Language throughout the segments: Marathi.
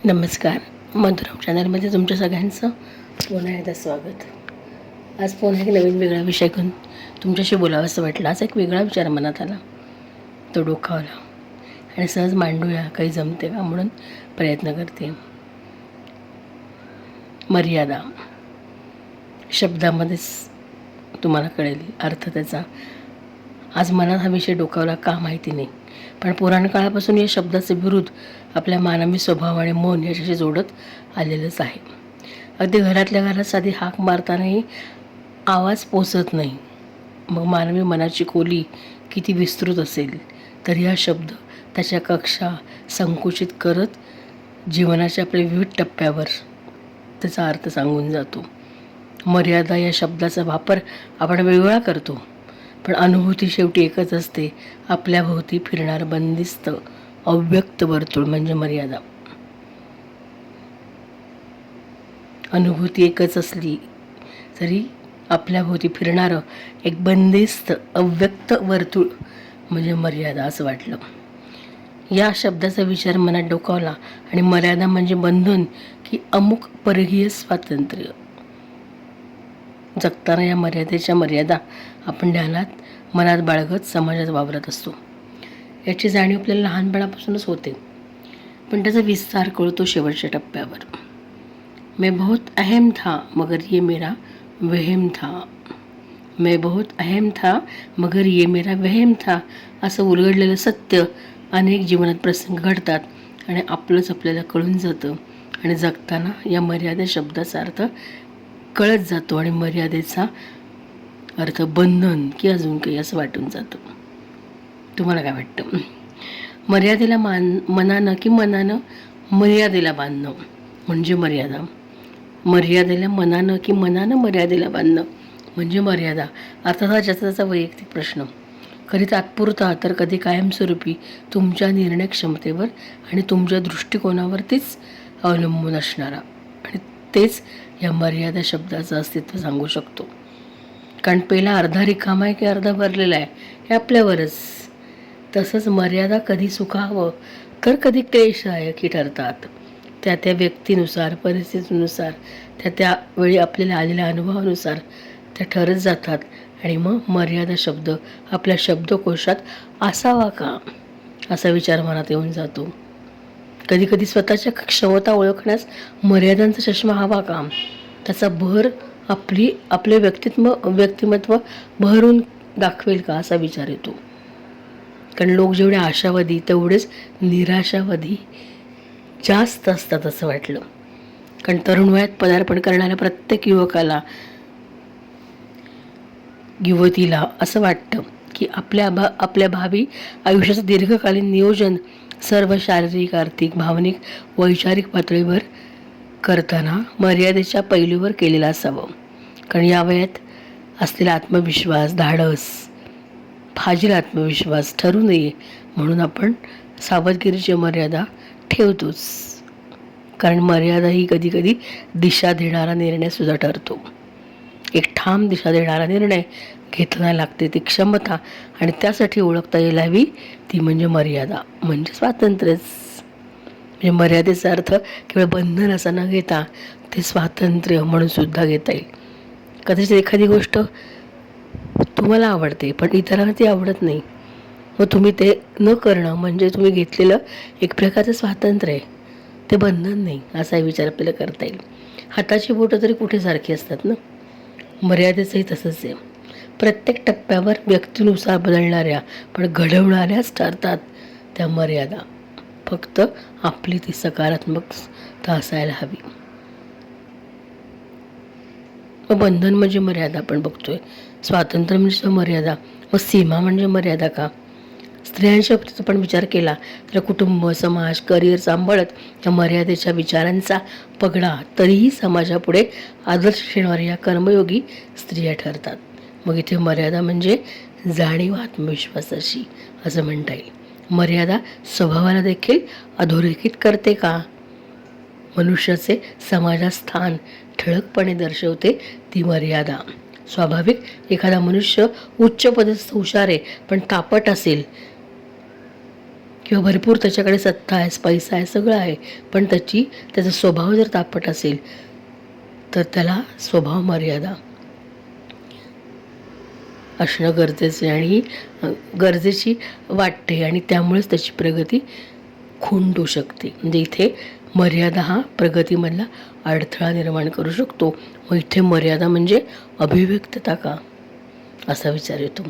नमस्कार. मधुरम चॅनलमध्ये तुमच्या सगळ्यांचं पुन्हा एकदा स्वागत. आज पुन्हा एक नवीन वेगळा विषय घेऊन तुमच्याशी बोलावं असं वाटलं. आज एक वेगळा विचार मनात आला, तो डोकावला आणि सहज मांडूया, काही जमते का म्हणून प्रयत्न करते. मर्यादा शब्दामध्येच तुम्हाला कळेल अर्थ त्याचा. आज मनात हा विषय डोकावला का माहिती नाही, पण पुराण काळापासून या शब्दाचे विरुद्ध आपल्या मानवी स्वभाव आणि मन याच्याशी जोडत आलेलंच आहे. अगदी घरातल्या घरात साधी हाक मारतानाही आवाज पोचत नाही. मग मानवी मनाची खोली किती विस्तृत असेल तरी हा शब्द त्याच्या कक्षा संकुचित करत जीवनाच्या आपल्या विविध टप्प्यावर त्याचा अर्थ सांगून जातो. मर्यादा या शब्दाचा वापर आपण वेगवेगळा करतो, पण अनुभूती शेवटी एकच असते. आपल्या भोवती फिरणारं बंदिस्त अव्यक्त वर्तुळ म्हणजे मर्यादा. अनुभूती एकच असली तरी आपल्या भोवती फिरणारं एक बंदिस्त अव्यक्त वर्तुळ म्हणजे मर्यादा असं वाटलं. या शब्दाचा विचार मनात डोकावला आणि मर्यादा म्हणजे बंधन की अमुक परकीय स्वातंत्र्य. जगताना या मर्यादेच्या मर्यादा आपण ध्यानात मनात बाळगत समाजात वावरत असतो. याची जाणीव आपल्याला लहानपणापासूनच होते, पण त्याचा विस्तार कळतो शेवटच्या टप्प्यावर. मैं बहुत अहम था मगर ये मेरा वहम था. मैं बहुत अहम था मगर ये मेरा वहम था असं उलगडलेलं सत्य अनेक जीवनात प्रसंग घडतात आणि आपलंच आपल्याला कळून जातं आणि जगताना या मर्यादा शब्दाचा अर्थ कळत जातो आणि मर्यादेचा अर्थ बंधन की अजून काही असं वाटून जातं. तुम्हाला काय वाटतं? मर्यादेला मनानं की मनानं मर्यादेला बांधणं म्हणजे मर्यादा. मर्यादेला मनानं की मनानं मर्यादेला बांधणं म्हणजे मर्यादा. अर्थात हा ज्याचा त्याचा वैयक्तिक प्रश्न, कधी तात्पुरता तर कधी कायमस्वरूपी तुमच्या निर्णय क्षमतेवर आणि तुमच्या दृष्टिकोनावरतीच अवलंबून असणारा, आणि तेच या मर्यादा शब्दाचं अस्तित्व सांगू शकतो. कारण पहिला अर्धा रिकामा आहे की अर्धा भरलेला आहे हे आपल्यावरच. तसंच मर्यादा कधी सुखावं तर कधी क्लेशदायकही ठरतात. त्या त्या व्यक्तीनुसार, परिस्थितीनुसार, त्या वेळी आपल्याला आलेल्या अनुभवानुसार त्या ठरत जातात. आणि मग मर्यादा शब्द आपल्या शब्दकोशात असावा का असा विचार मनात येऊन जातो. कधी कधी स्वतःच्या क्षमता ओळखण्यास मर्यादांचा चष्मा हवा का, त्याचा भर आपले व्यक्तिमत्व भरून दाखवेल का असा विचार येतो. कारण लोक जेवढे आशावादी तेवढेच निराशावादी जास्त असतात असं वाटलं. कारण तरुण वयात पदार्पण करणाऱ्या प्रत्येक युवतीला असं वाटतं की आपल्या भावी आयुष्याचं दीर्घकालीन नियोजन सर्व शारीरिक, आर्थिक, भावनिक, वैचारिक पातळीवर करताना मर्यादेच्या पैलूवर केलेलं असावं. कारण या वयात असलेला आत्मविश्वास, धाडस, फाजील आत्मविश्वास ठरू नये म्हणून आपण सावधगिरीची मर्यादा ठेवतोच. कारण मर्यादा ही कधी कधी दिशा देणारा निर्णयसुद्धा ठरतो. एक ठाम दिशा देणारा निर्णय घेताना लागते ती क्षमता, आणि त्यासाठी ओळखता यायला हवी ती म्हणजे मर्यादा म्हणजे स्वातंत्र्यच. म्हणजे मर्यादेचा अर्थ केवळ बंधन असं न घेता ते स्वातंत्र्य म्हणून सुद्धा घेता येईल. कदाचित एखादी गोष्ट तुम्हाला आवडते पण इतरांना ती आवडत नाही, मग तुम्ही ते न करणं म्हणजे तुम्ही घेतलेलं एक प्रकारचं स्वातंत्र्य आहे, ते बंधन नाही असा विचार आपल्याला करता येईल. हाताची बोटं तरी कुठे सारखी असतात ना. मर्यादेचंही तसंच आहे. प्रत्येक टप्प्यावर व्यक्तीनुसार बदलणाऱ्या पण घडवणाऱ्याच ठरतात त्या मर्यादा. फक्त आपली ती सकारात्मकता असायला हवी. मग बंधन म्हणजे मर्यादा आपण बघतोय, स्वातंत्र्य म्हणजे मर्यादा, मग सीमा म्हणजे मर्यादा का? स्त्रियांच्या बाबतीत आपण विचार केला तर कुटुंब, समाज, करिअर सांभाळत या मर्यादेच्या विचारांचा पगडा तरीही समाजापुढे आदर्श ठेवणाऱ्या या कर्मयोगी स्त्रिया ठरतात. मग इथे मर्यादा म्हणजे जाणीव आत्मविश्वासाची असं म्हणता येईल. मर्यादा स्वभावाला देखील अधोरेखित करते का? मनुष्याचे समाजात स्थान ठळकपणे दर्शवते ती मर्यादा. स्वाभाविक एखादा मनुष्य उच्च पदस्थ, हुशार आहे पण तापट असेल किंवा भरपूर त्याच्याकडे सत्ता आहे, पैसा आहे, सगळं आहे, पण त्याचा स्वभाव जर तापट असेल तर त्याला स्वभाव मर्यादा असणं गरजेचं आहे आणि गरजेची वाटते आणि त्यामुळेच त्याची प्रगती खुंटू शकते. म्हणजे इथे मर्यादा हा प्रगतीमधला अडथळा निर्माण करू शकतो. मग इथे मर्यादा म्हणजे अभिव्यक्तता का, असा विचार येतो.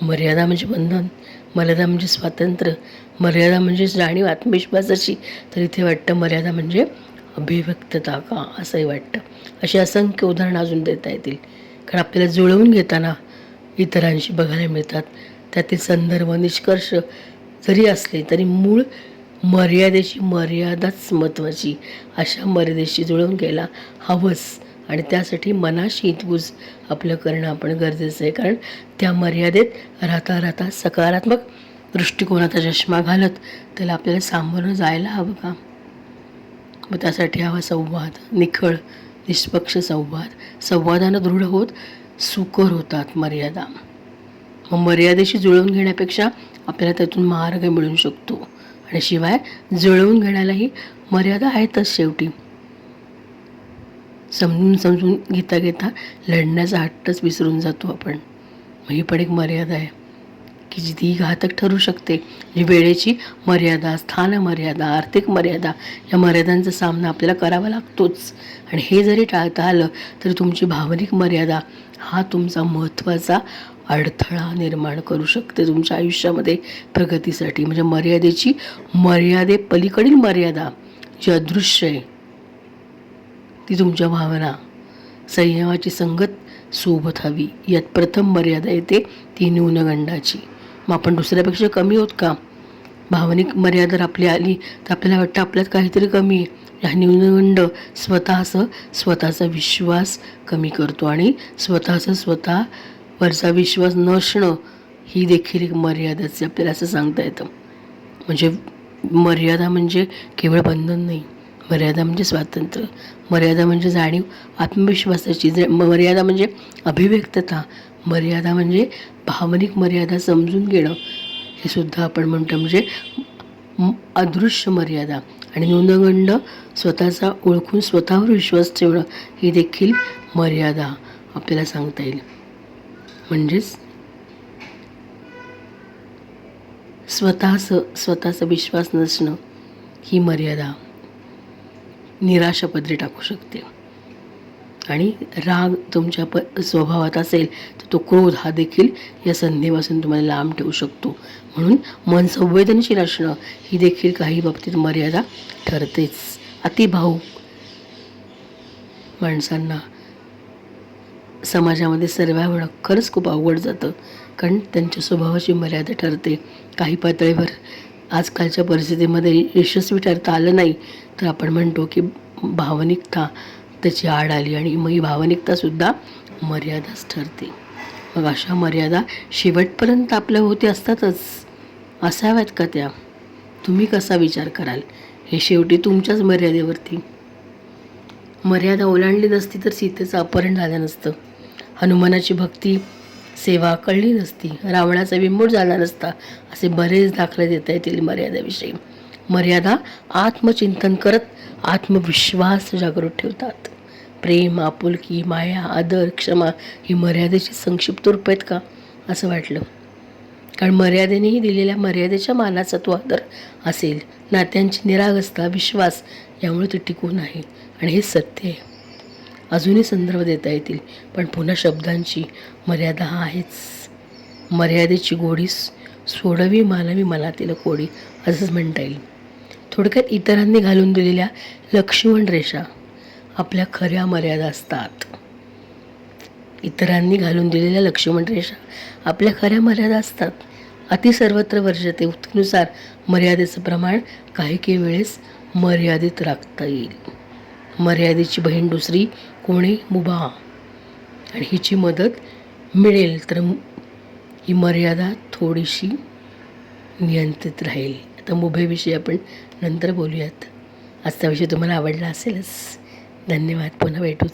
मर्यादा म्हणजे बंधन, मर्यादा म्हणजे स्वातंत्र्य, मर्यादा म्हणजे जाणीव आत्मविश्वासाची, तर इथे वाटतं मर्यादा म्हणजे अभिव्यक्तता का, असंही वाटतं. अशी असंख्य उदाहरणं अजून देता येतील, कारण आपल्याला जुळवून घेताना इतरांशी बघायला मिळतात. त्यातील संदर्भ निष्कर्ष जरी असले तरी मूळ मर्यादेची मर्यादाच महत्त्वाची. अशा मर्यादेशी जुळवून घ्यायला हवंच आणि त्यासाठी मनाशी हितगुज आपलं करणं आपण गरजेचं आहे. कारण त्या मर्यादेत राहता राहता सकारात्मक दृष्टिकोनाचा चष्मा घालत त्याला आपल्याला सामोरं जायला हवं का. मग त्यासाठी हवा संवाद, निखळ निष्पक्ष संवादानं दृढ होत सुकर होतात मर्यादा. मग मर्यादेशी जुळवून घेण्यापेक्षा आपल्याला त्यातून मार्ग मिळू शकतो आणि शिवाय जुळवून घेण्यालाही मर्यादा आहेतच. शेवटी समजून घेता लढण्याचा हट्टच विसरून जातो आपण. मग ही पण एक मर्यादा आहे की जी ती घातक ठरू शकते. वेळेची मर्यादा, स्थान मर्यादा, आर्थिक मर्यादा, या मर्यादांचा सामना आपल्याला करावा लागतोच. आणि हे जरी टाळता आलं तरी तुमची भावनिक मर्यादा हा तुमचा महत्त्वाचा अडथळा निर्माण करू शकते तुमच्या आयुष्यामध्ये प्रगतीसाठी. म्हणजे मर्यादेची पलीकडील मर्यादा जी अदृश्य आहे ती तुमच्या भावना संयमाची संगत सोबत हवी. यात प्रथम मर्यादा येते ती न्यूनगंडाची. मग आपण दुसऱ्यापेक्षा कमी होत का. भावनिक मर्यादा आपली आली तर आपल्याला वाटतं आपल्यात काहीतरी कमी आहे. हा न्यूनगंड स्वतःचा विश्वास कमी करतो आणि स्वतःवरचा विश्वास नसणं ही देखील एक मर्यादाच आहे, आपल्याला असं सांगता येतं. म्हणजे मर्यादा म्हणजे केवळ बंधन नाही, मर्यादा म्हणजे स्वातंत्र्य, मर्यादा म्हणजे जाणीव आत्मविश्वासाची, मर्यादा म्हणजे अभिव्यक्तता, मर्यादा म्हणजे भावनिक मर्यादा समजून घेणं, हे सुद्धा आपण म्हणतो म्हणजे अदृश्य मर्यादा. आणि न्यूनगंड स्वतःचा ओळखून स्वतःवर विश्वास ठेवणं ही देखील मर्यादा आपल्याला सांगता येईल. म्हणजेच स्वतःचा विश्वास नसणं ही मर्यादा निराशा पदरी टाकू शकते. आणि राग तुमच्या स्वभावात असेल तर तो क्रोध हा देखील या संधीपासून तुम्हाला लांब ठेवू शकतो. म्हणून मन संवेदनशील असणं ही देखील काही बाबतीत मर्यादा ठरतेच. अतिभावुक माणसांना समाजामध्ये सर्वाइव्ह होणं खरंच खूप अवघड जातं, कारण त्यांच्या स्वभावाची मर्यादा ठरते. काही पातळीवर आजकालच्या परिस्थितीमध्ये यशस्वी ठरता आलं नाही तर आपण म्हणतो की भावनिकता त्याची आड आली आणि मग ही भावनिकतासुद्धा मर्यादाच ठरते. मग अशा मर्यादा शेवटपर्यंत आपल्या होती असतातच, असाव्यात का त्या. तुम्ही कसा विचार कराल हे शेवटी तुमच्याच मर्यादेवरती. मर्यादा ओलांडली नसती तर सीतेचं अपहरण झालं नसतं, हनुमानाची भक्ती सेवा कळली नसती, रावणाचा बिंबूड झाला नसता, असे बरेच दाखले देता येतील मर्यादेविषयी. मर्यादा आत्मचिंतन करत आत्मविश्वास जागृत ठेवतात. प्रेम, आपुलकी, माया, आदर, क्षमा ही मर्यादेची संक्षिप्त रूप आहेत का, असं वाटलं. कारण मर्यादेनेही दिलेल्या मर्यादेच्या मानाचा तो आदर असेल. नात्यांची निरागसता, विश्वास यामुळे ते टिकून आहे आणि हे सत्य आहे. अजूनही संदर्भ देता येतील पण पुन्हा शब्दांची मर्यादा हा आहेच. मर्यादेची गोडी सोडवी मानवी मनातील कोडी, असंच म्हणता येईल. थोडक्यात इतरांनी घालून दिलेल्या लक्ष्मण रेषा आपल्या खऱ्या मर्यादा असतात. इतरांनी घालून दिलेल्या लक्ष्मण रेषा आपल्या खऱ्या मर्यादा असतात. अति सर्वत्र वर्जते उक्तीनुसार मर्यादेचं प्रमाण काही वेळेस मर्यादित राखता येईल. मर्यादेची बहीण दुसरी कोणी मुभा, आणि हिची मदत मिळेल तर ही मर्यादा थोडीशी नियंत्रित राहील. आता मुभेविषयी आपण नंतर बोलूयात. आजचा विषय तुम्हाला आवडला असेलच. धन्यवाद. पुन्हा भेटूच.